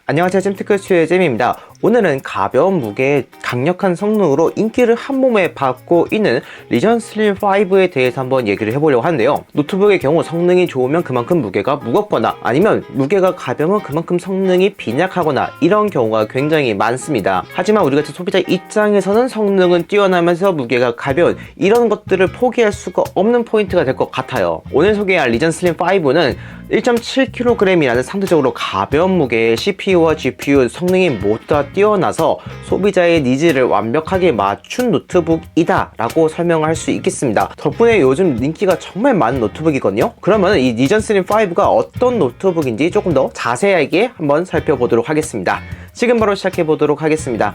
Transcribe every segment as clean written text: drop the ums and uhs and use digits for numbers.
안녕하세요, 잼테크쇼의 잼입니다. 오늘은 가벼운 무게에 강력한 성능으로 인기를 한 몸에 받고 있는 리전 슬림 5에 대해서 한번 얘기를 해보려고 하는데요. 노트북의 경우 성능이 좋으면 그만큼 무게가 무겁거나 아니면 무게가 가벼우면 그만큼 성능이 빈약하거나 이런 경우가 굉장히 많습니다. 하지만 우리 같은 소비자 입장에서는 성능은 뛰어나면서 무게가 가벼운 이런 것들을 포기할 수가 없는 포인트가 될 것 같아요. 오늘 소개할 리전 슬림 5는 1.7kg이라는 상대적으로 가벼운 무게의 CPU와 GPU 성능이 모두 다 뛰어나서 소비자의 니즈를 완벽하게 맞춘 노트북이다 라고 설명할 수 있겠습니다. 덕분에 요즘 인기가 정말 많은 노트북이거든요. 그러면 이 리전 슬림 5가 어떤 노트북인지 조금 더 자세하게 한번 살펴보도록 하겠습니다. 지금 바로 시작해 보도록 하겠습니다.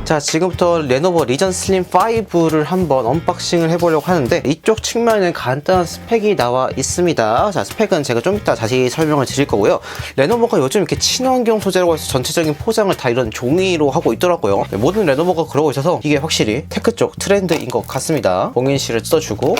자, 지금부터 레노버 리전 슬림 5를 한번 언박싱을 해보려고 하는데 이쪽 측면에 간단한 스펙이 나와 있습니다. 자, 스펙은 제가 좀 이따 자세히 설명을 드릴 거고요. 레노버가 요즘 이렇게 친환경 소재라고 해서 전체적인 포장을 다 이런 종이로 하고 있더라고요. 모든 레노버가 그러고 있어서 이게 확실히 테크 쪽 트렌드인 것 같습니다. 봉인실을 뜯어주고,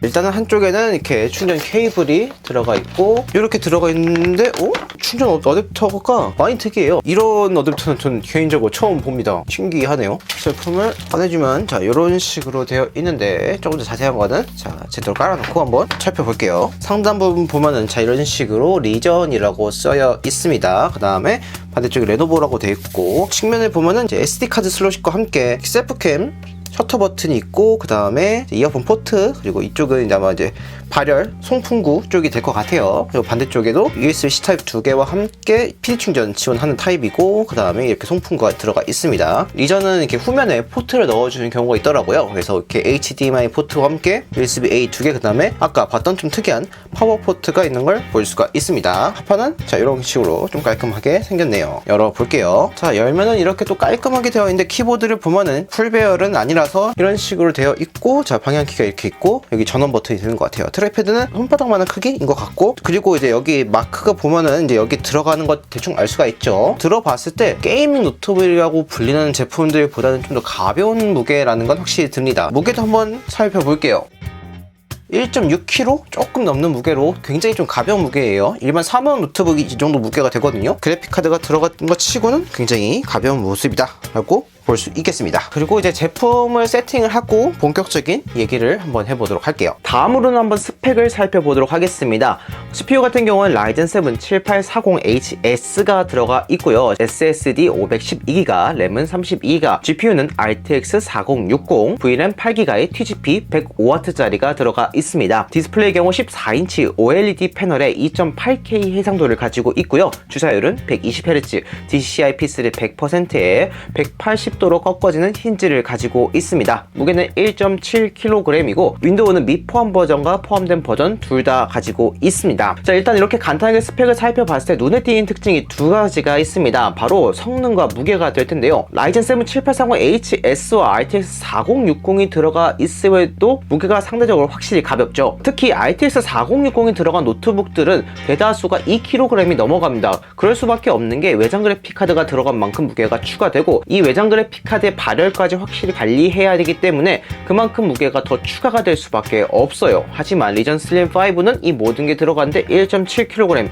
일단은 한쪽에는 이렇게 충전 케이블이 들어가 있고 이렇게 들어가 있는데 충전 어댑터가 많이 특이해요. 이런 어댑터는 전 개인적으로 처음 봅니다. 신기하네요. 제품을 꺼내주면 자, 이런 식으로 되어 있는데 조금 더 자세한 거는 자, 제대로 깔아놓고 한번 살펴볼게요. 상단 부분 보면은 자, 이런 식으로 리전이라고 써여 있습니다. 그 다음에 반대쪽에 레노버라고 되어 있고, 측면에 보면은 이제 SD카드 슬롯과 함께 셀프캠 셔터 버튼이 있고, 그 다음에 이어폰 포트, 그리고 이쪽은 이제 아마 이제 발열 송풍구 쪽이 될 것 같아요. 그리고 반대쪽에도 USB-C 타입 2개와 함께 PD 충전 지원하는 타입이고, 그 다음에 이렇게 송풍구가 들어가 있습니다. 리전은 이렇게 후면에 포트를 넣어주는 경우가 있더라고요. 그래서 이렇게 HDMI 포트와 함께 USB-A 2개, 그 다음에 아까 봤던 좀 특이한 파워 포트가 있는 걸 볼 수가 있습니다. 합판은 자, 이런 식으로 좀 깔끔하게 생겼네요. 열어볼게요. 자, 열면은 이렇게 또 깔끔하게 되어 있는데, 키보드를 보면은 풀배열은 아니라서 이런 식으로 되어 있고, 자, 방향키가 이렇게 있고, 여기 전원 버튼이 되는 것 같아요. 트래패드는 손바닥만한 크기인 것 같고, 그리고 이제 여기 마크가 보면은 이제 여기 들어가는 것 대충 알 수가 있죠. 들어봤을 때 게이밍 노트북이라고 불리는 제품들보다는 좀 더 가벼운 무게라는 건 확실히 듭니다. 무게도 한번 살펴볼게요. 1.6kg? 조금 넘는 무게로 굉장히 좀 가벼운 무게예요. 일반 사무용 노트북이 이 정도 무게가 되거든요. 그래픽카드가 들어간 것 치고는 굉장히 가벼운 모습이다 라고 볼 수 있겠습니다. 그리고 이제 제품을 세팅을 하고 본격적인 얘기를 한번 해보도록 할게요. 다음으로는 한번 스펙을 살펴보도록 하겠습니다. CPU 같은 경우는 라이젠 7 7840HS가 들어가 있고요. SSD 512GB, 램은 32GB, GPU는 RTX 4060, VRAM 8GB의 TGP 105W짜리가 들어가 있습니다. 디스플레이 경우 14인치 OLED 패널에 2.8K 해상도를 가지고 있고요. 주사율은 120Hz, DCI-P3 100%에 180도로 꺾어지는 힌지를 가지고 있습니다. 무게는 1.7kg이고 윈도우는 미포함 버전과 포함된 버전 둘 다 가지고 있습니다. 자, 일단 이렇게 간단하게 스펙을 살펴봤을 때 눈에 띄는 특징이 두 가지가 있습니다. 바로 성능과 무게가 될 텐데요. 라이젠 7 7840HS와 RTX 4060이 들어가 있음에도 무게가 상대적으로 확실히 가볍죠. 특히 RTX 4060이 들어간 노트북들은 대다수가 2kg이 넘어갑니다. 그럴 수밖에 없는 게 외장 그래픽 카드가 들어간 만큼 무게가 추가되고, 이 외장 그래픽 카드의 발열까지 확실히 관리해야 되기 때문에 그만큼 무게가 더 추가가 될 수밖에 없어요. 하지만 리전 슬림 5는 이 모든 게 들어가는데 1.7kg,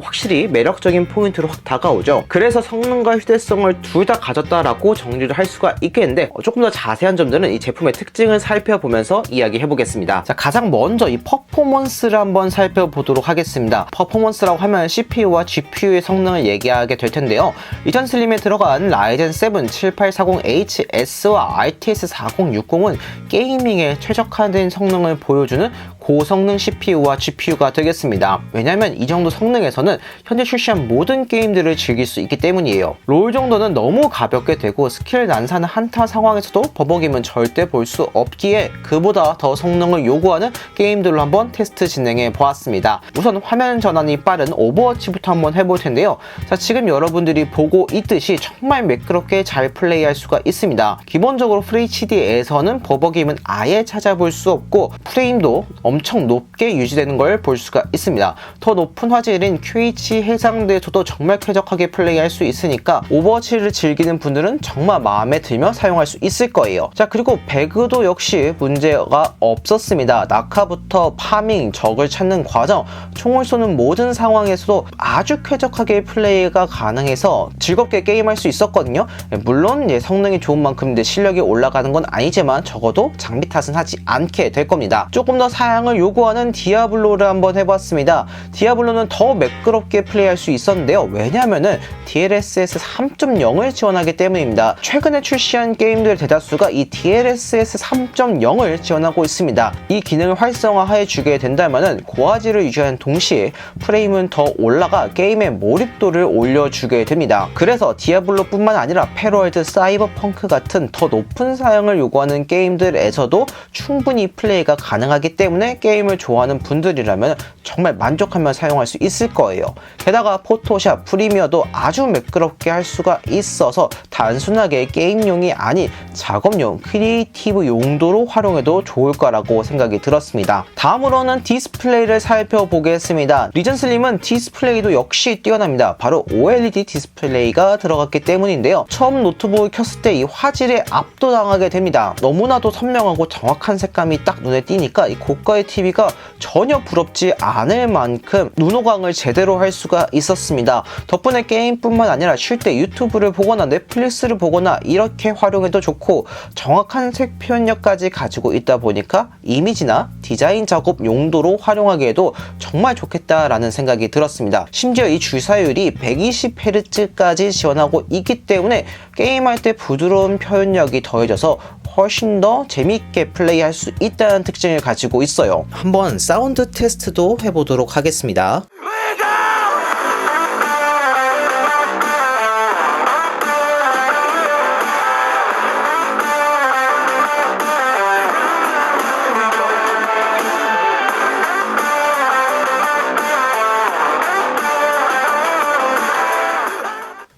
확실히 매력적인 포인트로 확 다가오죠. 그래서 성능과 휴대성을 둘 다 가졌다라고 정리를 할 수가 있겠는데, 조금 더 자세한 점들은 이 제품의 특징을 살펴보면서 이야기해 보겠습니다. 자, 가장 먼저 이 퍼포먼스를 한번 살펴보도록 하겠습니다. 퍼포먼스라고 하면 CPU와 GPU의 성능을 얘기하게 될 텐데요. 리전 슬림에 들어간 라이젠 7 7840HS와 RTX 4060은 게이밍에 최적화된 성능을 보여주는 고성능 CPU와 GPU가 되겠습니다. 왜냐면 이 정도 성능에서는 현재 출시한 모든 게임들을 즐길 수 있기 때문이에요. 롤 정도는 너무 가볍게 되고 스킬 난사는 한타 상황에서도 버벅임은 절대 볼 수 없기에 그보다 더 성능을 요구하는 게임들로 한번 테스트 진행해 보았습니다. 우선 화면 전환이 빠른 오버워치부터 한번 해볼 텐데요. 자, 지금 여러분들이 보고 있듯이 정말 매끄럽게 잘 플레이할 수가 있습니다. 기본적으로 FHD에서는 버벅임은 아예 찾아볼 수 없고 프레임도 없는 엄청 높게 유지되는 걸 볼 수가 있습니다. 더 높은 화질인 QHD 해상도에서도 정말 쾌적하게 플레이할 수 있으니까 오버워치를 즐기는 분들은 정말 마음에 들며 사용할 수 있을 거예요. 자, 그리고 배그도 역시 문제가 없었습니다. 낙하부터 파밍, 적을 찾는 과정, 총을 쏘는 모든 상황에서도 아주 쾌적하게 플레이가 가능해서 즐겁게 게임할 수 있었거든요. 물론 성능이 좋은 만큼 내 실력이 올라가는 건 아니지만 적어도 장비 탓은 하지 않게 될 겁니다. 조금 더 사양을 요구하는 디아블로를 한번 해봤습니다. 디아블로는 더 매끄럽게 플레이할 수 있었는데요. 왜냐하면은 DLSS 3.0을 지원하기 때문입니다. 최근에 출시한 게임들 대다수가 이 DLSS 3.0을 지원하고 있습니다. 이 기능을 활성화해 주게 된다면은 고화질을 유지하는 동시에 프레임은 더 올라가 게임의 몰입도를 올려주게 됩니다. 그래서 디아블로뿐만 아니라 패러월드, 사이버펑크 같은 더 높은 사양을 요구하는 게임들에서도 충분히 플레이가 가능하기 때문에 게임을 좋아하는 분들이라면 정말 만족하며 사용할 수 있을 거예요. 게다가 포토샵, 프리미어도 아주 매끄럽게 할 수가 있어서 단순하게 게임용이 아닌 작업용, 크리에이티브 용도로 활용해도 좋을 거라고 생각이 들었습니다. 다음으로는 디스플레이를 살펴보겠습니다. 리전 슬림은 디스플레이도 역시 뛰어납니다. 바로 OLED 디스플레이가 들어갔기 때문인데요. 처음 노트북을 켰을 때 이 화질에 압도당하게 됩니다. 너무나도 선명하고 정확한 색감이 딱 눈에 띄니까 이 고가의 TV가 전혀 부럽지 않을 만큼 눈호강을 제대로 할 수가 있었습니다. 덕분에 게임뿐만 아니라 쉴 때 유튜브를 보거나 넷플릭스를 보거나 이렇게 활용해도 좋고 정확한 색 표현력까지 가지고 있다 보니까 이미지나 디자인 작업 용도로 활용하기에도 정말 좋겠다라는 생각이 들었습니다. 심지어 이 주사율이 120Hz까지 지원하고 있기 때문에 게임할 때 부드러운 표현력이 더해져서 훨씬 더 재미있게 플레이할 수 있다는 특징을 가지고 있어요. 한번 사운드 테스트도 해보도록 하겠습니다.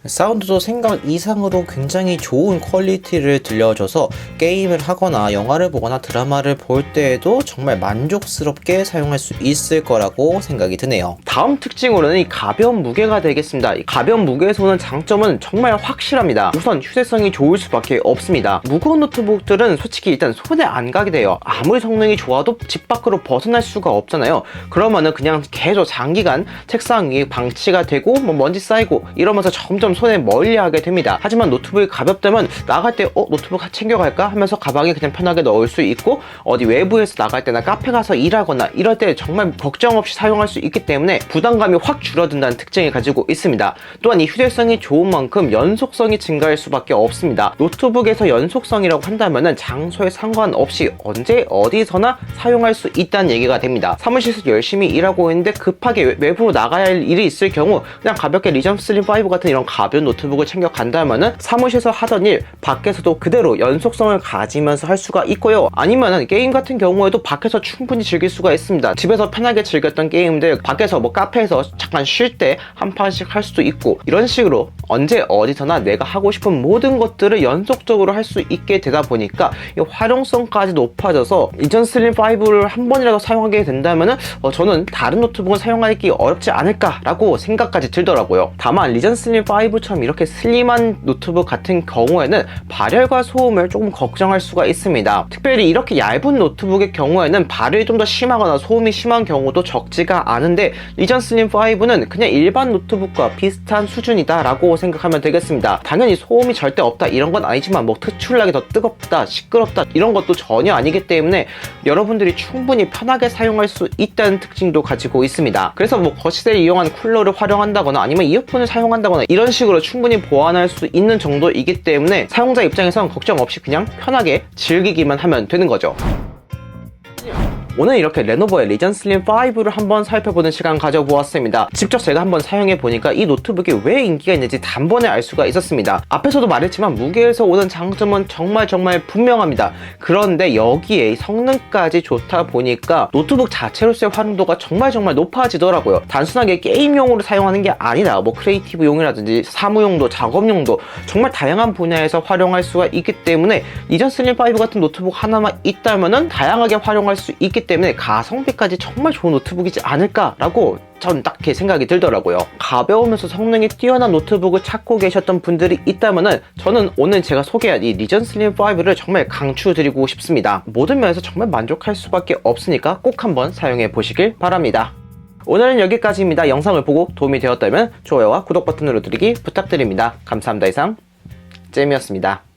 사운드도 생각 이상으로 굉장히 좋은 퀄리티를 들려줘서 게임을 하거나 영화를 보거나 드라마를 볼 때에도 정말 만족스럽게 사용할 수 있을 거라고 생각이 드네요. 다음 특징으로는 이 가벼운 무게가 되겠습니다. 이 가벼운 무게에서 오는 장점은 정말 확실합니다. 우선 휴대성이 좋을 수밖에 없습니다. 무거운 노트북들은 솔직히 일단 손에 안 가게 돼요. 아무리 성능이 좋아도 집 밖으로 벗어날 수가 없잖아요. 그러면은 그냥 계속 장기간 책상 위에 방치가 되고 먼지 쌓이고 이러면서 점점 손에 멀리하게 됩니다. 하지만 노트북이 가볍다면 나갈 때 노트북 챙겨갈까 하면서 가방에 그냥 편하게 넣을 수 있고 어디 외부에서 나갈 때나 카페 가서 일하거나 이럴 때 정말 걱정 없이 사용할 수 있기 때문에 부담감이 확 줄어든다는 특징을 가지고 있습니다. 또한 이 휴대성이 좋은 만큼 연속성이 증가할 수밖에 없습니다. 노트북에서 연속성이라고 한다면은 장소에 상관없이 언제 어디서나 사용할 수 있다는 얘기가 됩니다. 사무실에서 열심히 일하고 있는데 급하게 외부로 나가야 할 일이 있을 경우 그냥 가볍게 리전 슬림 5 같은 이런 가벼운 노트북을 챙겨 간다면은 사무실에서 하던 일 밖에서도 그대로 연속성을 가지면서 할 수가 있고요. 아니면은 게임 같은 경우에도 밖에서 충분히 즐길 수가 있습니다. 집에서 편하게 즐겼던 게임들 밖에서 카페에서 잠깐 쉴 때 한 판씩 할 수도 있고 이런 식으로 언제 어디서나 내가 하고 싶은 모든 것들을 연속적으로 할 수 있게 되다 보니까 이 활용성까지 높아져서 리전 슬림 5를 한 번이라도 사용하게 된다면은 저는 다른 노트북을 사용하기 어렵지 않을까라고 생각까지 들더라고요. 다만 리전 슬림 5처럼 이렇게 슬림한 노트북 같은 경우에는 발열과 소음을 조금 걱정할 수가 있습니다. 특별히 이렇게 얇은 노트북의 경우에는 발열이 좀 더 심하거나 소음이 심한 경우도 적지가 않은데 리전 슬림 5는 그냥 일반 노트북과 비슷한 수준이다 라고 생각하면 되겠습니다. 당연히 소음이 절대 없다 이런 건 아니지만 특출나게 더 뜨겁다 시끄럽다 이런 것도 전혀 아니기 때문에 여러분들이 충분히 편하게 사용할 수 있다는 특징도 가지고 있습니다. 그래서 거실에 이용한 쿨러를 활용한다거나 아니면 이어폰을 사용한다거나 이런 식으로 충분히 보완할 수 있는 정도이기 때문에 사용자 입장에선 걱정 없이 그냥 편하게 즐기기만 하면 되는 거죠. 오늘 이렇게 레노버의 리전 슬림 5를 한번 살펴보는 시간 가져보았습니다. 직접 제가 한번 사용해보니까 이 노트북이 왜 인기가 있는지 단번에 알 수가 있었습니다. 앞에서도 말했지만 무게에서 오는 장점은 정말 분명합니다. 그런데 여기에 성능까지 좋다 보니까 노트북 자체로서의 활용도가 정말 높아지더라고요. 단순하게 게임용으로 사용하는 게 아니라 크리에이티브용이라든지 사무용도, 작업용도 정말 다양한 분야에서 활용할 수가 있기 때문에 리전 슬림 5 같은 노트북 하나만 있다면은 다양하게 활용할 수 있기 때문에 가성비까지 정말 좋은 노트북이지 않을까라고 전 딱히 생각이 들더라고요. 가벼우면서 성능이 뛰어난 노트북을 찾고 계셨던 분들이 있다면은 저는 오늘 제가 소개한 이 리전 슬림 5를 정말 강추드리고 싶습니다. 모든 면에서 정말 만족할 수밖에 없으니까 꼭 한번 사용해 보시길 바랍니다. 오늘은 여기까지입니다. 영상을 보고 도움이 되었다면 좋아요와 구독 버튼 눌러드리기 부탁드립니다. 감사합니다. 이상 잼이었습니다.